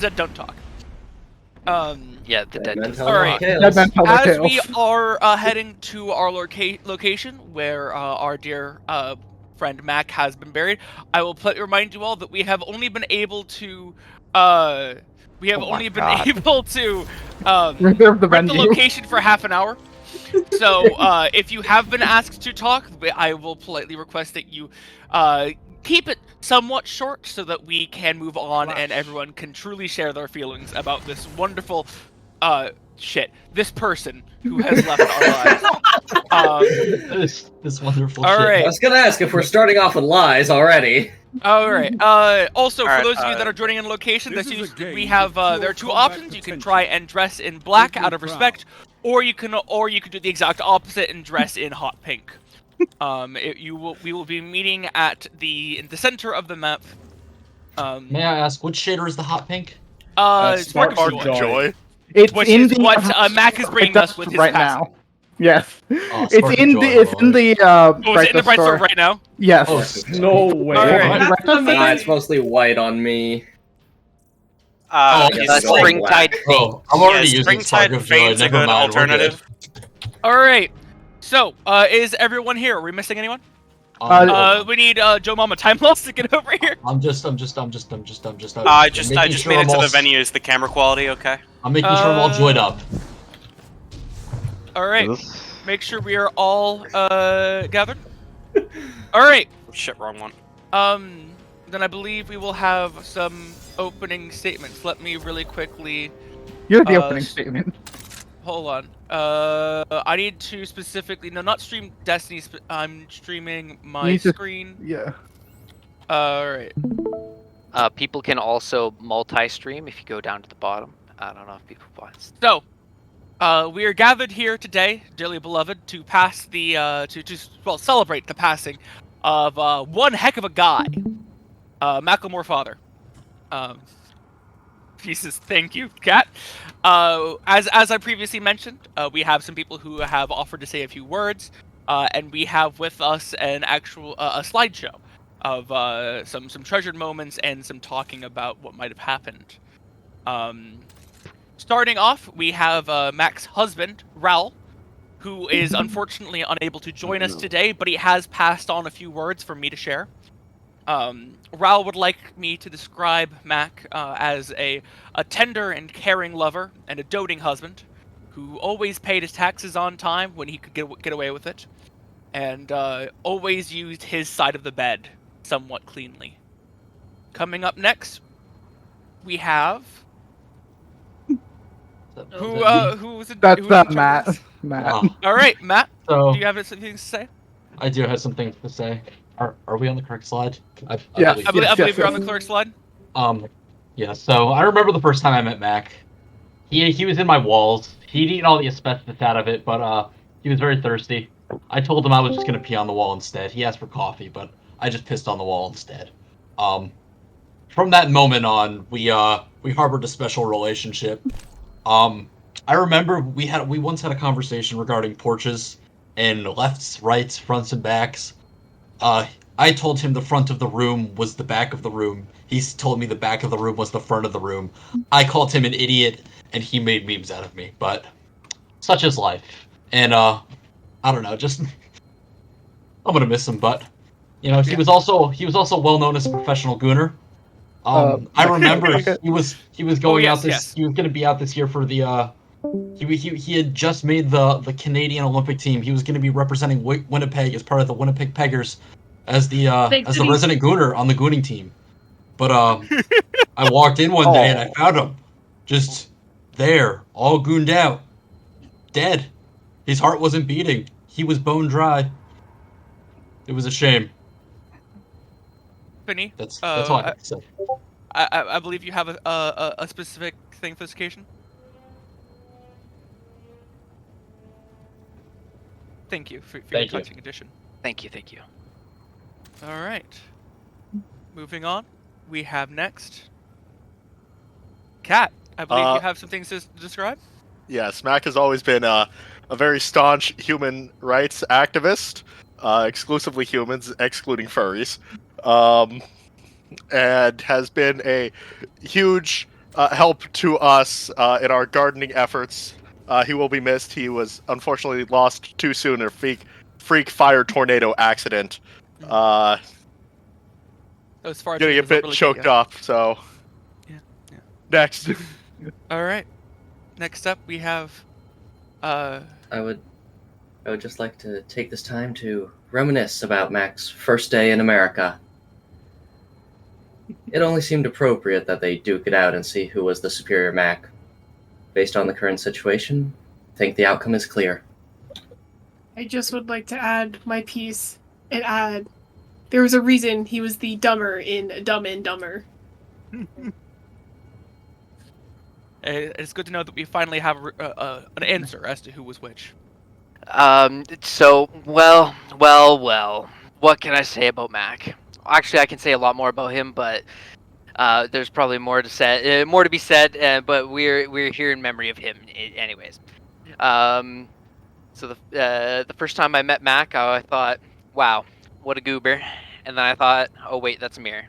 that don't talk. Yeah, the dead. All right. As we are heading to our location where our dear friend Mack has been buried, I will remind you all that we have only been able to reserve the rent the venue. location for half an hour. So if you have been asked to talk, I will politely request that you keep it somewhat short so that we can move on and everyone can truly share their feelings about this wonderful this person who has left our lives. This wonderful all shit. right. I was gonna ask if we're starting off with lies already. All right. Also, All for right, those of you that are joining in location, we have there are two options. You can try and dress in black out of respect, or you can do the exact opposite and dress in hot pink. We will be meeting at in the center of the map. May I ask, which shader is the hot pink? Spark of Joy. Joy. It's Which in is the what Mack is bringing us with his right passing. now. Yes, Oh, it's Spark of in Joy, the it's in the Oh, is it in the Bright Bright store Store right now? Yes. Oh, No way. All right. It's mostly white on me. Is Springtide thing. Oh, I'm already using Springtide Spark of Joy. Fade's a Never good mind, we're good. alternative. All right. So, is everyone here? Are we missing anyone? We need Joe Mama Time Loss to get over here. I'm just. I making just sure made it I'm to all the venue. Is the camera quality okay? I'm making sure I'm all joyed up. All right. Make sure we are all gathered. All right. Oh, shit, wrong one. Then I believe we will have some opening statements. Let me really quickly. You're the opening statement. Hold on. I need to specifically not stream Destiny. I'm streaming my screen. Yeah. All right. People can also multi-stream if you go down to the bottom. I don't know if people want. So, we are gathered here today, dearly beloved, to pass the celebrate the passing of one heck of a guy, Macklemore father. Jesus, thank you, Kat. As I previously mentioned, we have some people who have offered to say a few words, and we have with us an actual a slideshow of some treasured moments and some talking about what might have happened. Starting off, we have Mack's husband, Raul, who is unfortunately unable to join us today, but he has passed on a few words for me to share. Raul would like me to describe Mack as a tender and caring lover and a doting husband who always paid his taxes on time when he could get away with it, and always used his side of the bed somewhat cleanly. Coming up next, we have who was it? That's Matt. Matt. Oh, All right, Matt. so Do you have something to say? I do have some things to say. Are we on the correct slide? I Yes. believe. I believe you're on the clerk slide. Yeah. So I remember the first time I met Mac. He was in my walls. He'd eaten all the asbestos out of it, but he was very thirsty. I told him I was just gonna pee on the wall instead. He asked for coffee, but I just pissed on the wall instead. From that moment on, we harbored a special relationship. I remember we once had a conversation regarding porches and lefts, rights, fronts, and backs. I told him the front of the room was the back of the room. He told me the back of the room was the front of the room. I called him an idiot, and he made memes out of me. But such is life. And I don't know, just I'm gonna miss him. But you know, he was also well known as a professional gooner. I remember he was going out this. Yes. He was gonna be out this year for the. He had just made the Canadian Olympic team. He was going to be representing Winnipeg as part of the Winnipeg Peggers as the resident gooner on the gooning team. But I walked in one day and I found him just there, all gooned out, dead. His heart wasn't beating. He was bone dry. It was a shame. Finny, That's all I have to say. I believe you have a specific thing for this occasion. Thank you for your touching addition. Thank you. All right. Moving on, we have next Kat. I believe you have some things to describe. Yes, Mack has always been a very staunch human rights activist, exclusively humans, excluding furries, and has been a huge help to us in our gardening efforts. He will be missed. He was unfortunately lost too soon in a freak fire tornado accident. Those far Getting a tornadoes don't bit really choked get ya. up. So Yeah. next. All right. Next up, we have. I would just like to take this time to reminisce about Mack's first day in America. It only seemed appropriate that they duke it out and see who was the superior Mack. Based on the current situation, I think the outcome is clear. I just would like to add my piece and add there was a reason he was the dumber in Dumb and Dumber. It's good to know that we finally have an answer as to who was which. So, well. What can I say about Mac? Actually, I can say a lot more about him, but there's probably more to be said. But we're here in memory of him, anyways. So the first time I met Mac, I thought, wow, what a goober. And then I thought, oh wait, that's a mirror.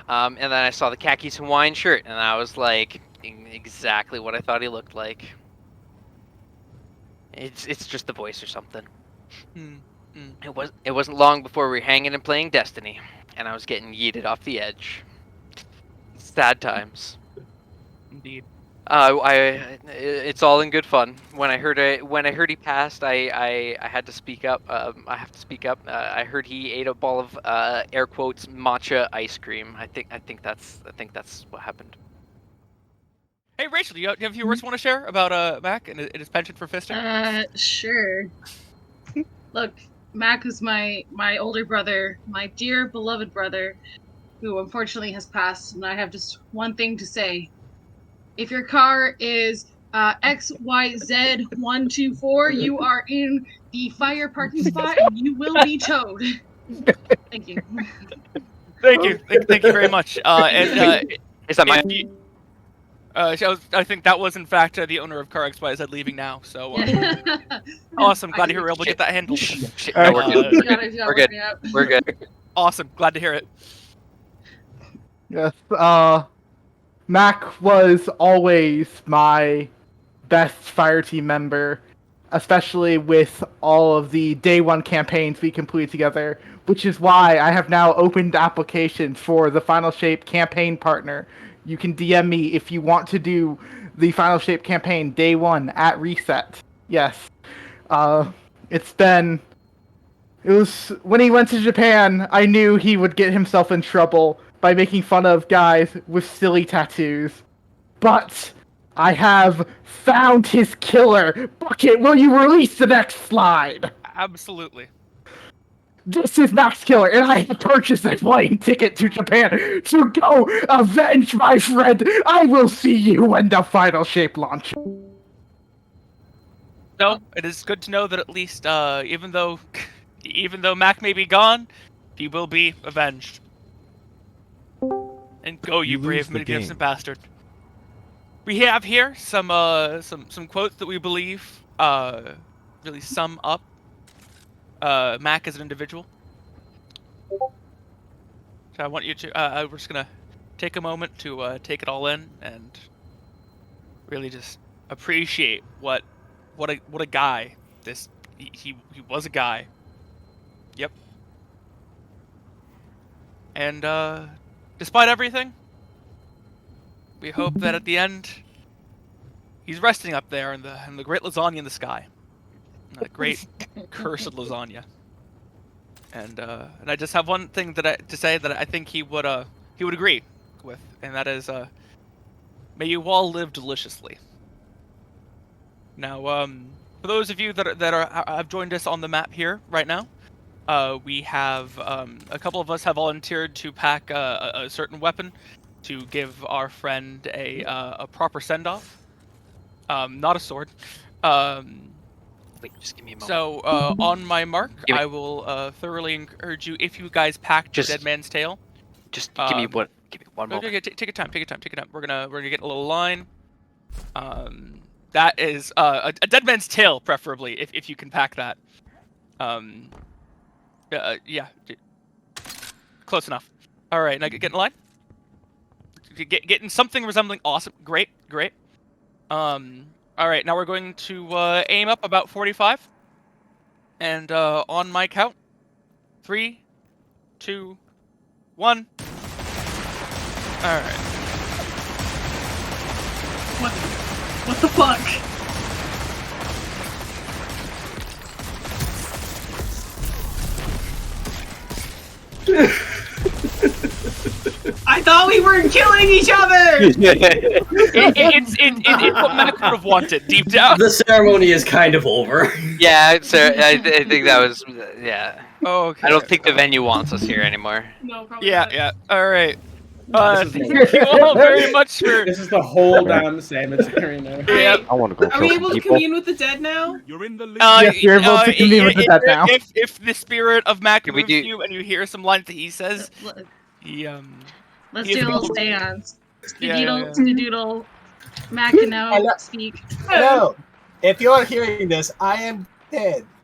And then I saw the khakis Hawaiian shirt, and I was like, exactly what I thought he looked like. It's just the voice or something. It wasn't long before we were hanging and playing Destiny, and I was getting yeeted off the edge. Sad times. Indeed. It's all in good fun. When I heard he passed, I had to speak up. I have to speak up. I heard he ate a ball of air quotes matcha ice cream. I think that's what happened. Hey, Rachel, do you have a few words you want to share about Mac and his penchant for fisting? Sure. Look, Mac is my older brother, my dear beloved brother, who unfortunately has passed, and I have just one thing to say. If your car is XYZ124, you are in the fire parking spot and you will be towed. Thank you. Thank you very much. Is that my? I think that was in fact the owner of Car XYZ leaving now. So awesome, glad to hear we were able to get that handled. No, we're good. We're good. We're good. Awesome, glad to hear it. Yes, Mac was always my best fire team member, especially with all of the day one campaigns we completed together, which is why I have now opened applications for the Final Shape campaign partner. You can DM me if you want to do the Final Shape campaign day one at reset. Yes. It was when he went to Japan, I knew he would get himself in trouble by making fun of guys with silly tattoos. But I have found his killer. Bucket, will you release the next slide? Absolutely. This is Max Killer, and I have purchased a plane ticket to Japan to go avenge my friend. I will see you when the Final Shape launch. So it is good to know that at least, even though Mac may be gone, he will be avenged. And go, you brave, magnificent bastard. We have here some quotes that we believe really sum up Mac as an individual. So I want you to. We're just gonna take a moment to take it all in and really just appreciate what a guy he was a guy. Yep. And despite everything, we hope that at the end he's resting up there in the great lasagna in the sky. That great cursed lasagna. And I just have one thing to say that I think he would agree with, and that is may you all live deliciously. Now, for those of you that have joined us on the map here right now, we have a couple of us have volunteered to pack a certain weapon to give our friend a proper send-off. Not a sword. Wait, just give me a moment. So, on my mark, I will thoroughly encourage you, if you guys pack the Dead Man's Tale. Just give me one moment. Okay, take your time. We're gonna get a little line. That is a Dead Man's Tale, preferably, if you can pack that. Yeah, close enough. All right, now get in line. getting something resembling awesome. Great. All right, now we're going to aim up about 45. And on my count, 3, 2, 1. All right. What the fuck? I thought we weren't killing each other! It's what Mack would have wanted deep down. The ceremony is kind of over. Yeah, sir. I think that was. Yeah. Okay. I don't think the venue wants us here anymore. No, probably Yeah, not. yeah. All right. This is Thank you all very much for. This is the whole damn cemetery now. Yeah. I want to go Are we kill able some to people. commune with the dead now? You're in the lead. Yes, you're able to commune with the dead now. If the spirit of Mack Can we moves do- you and you hear some lines that he says, he Let's He is do a little able to- seance. Yeah, Skidoodle. Mac can now Hello. speak. Hello. If you are hearing this, I am dead.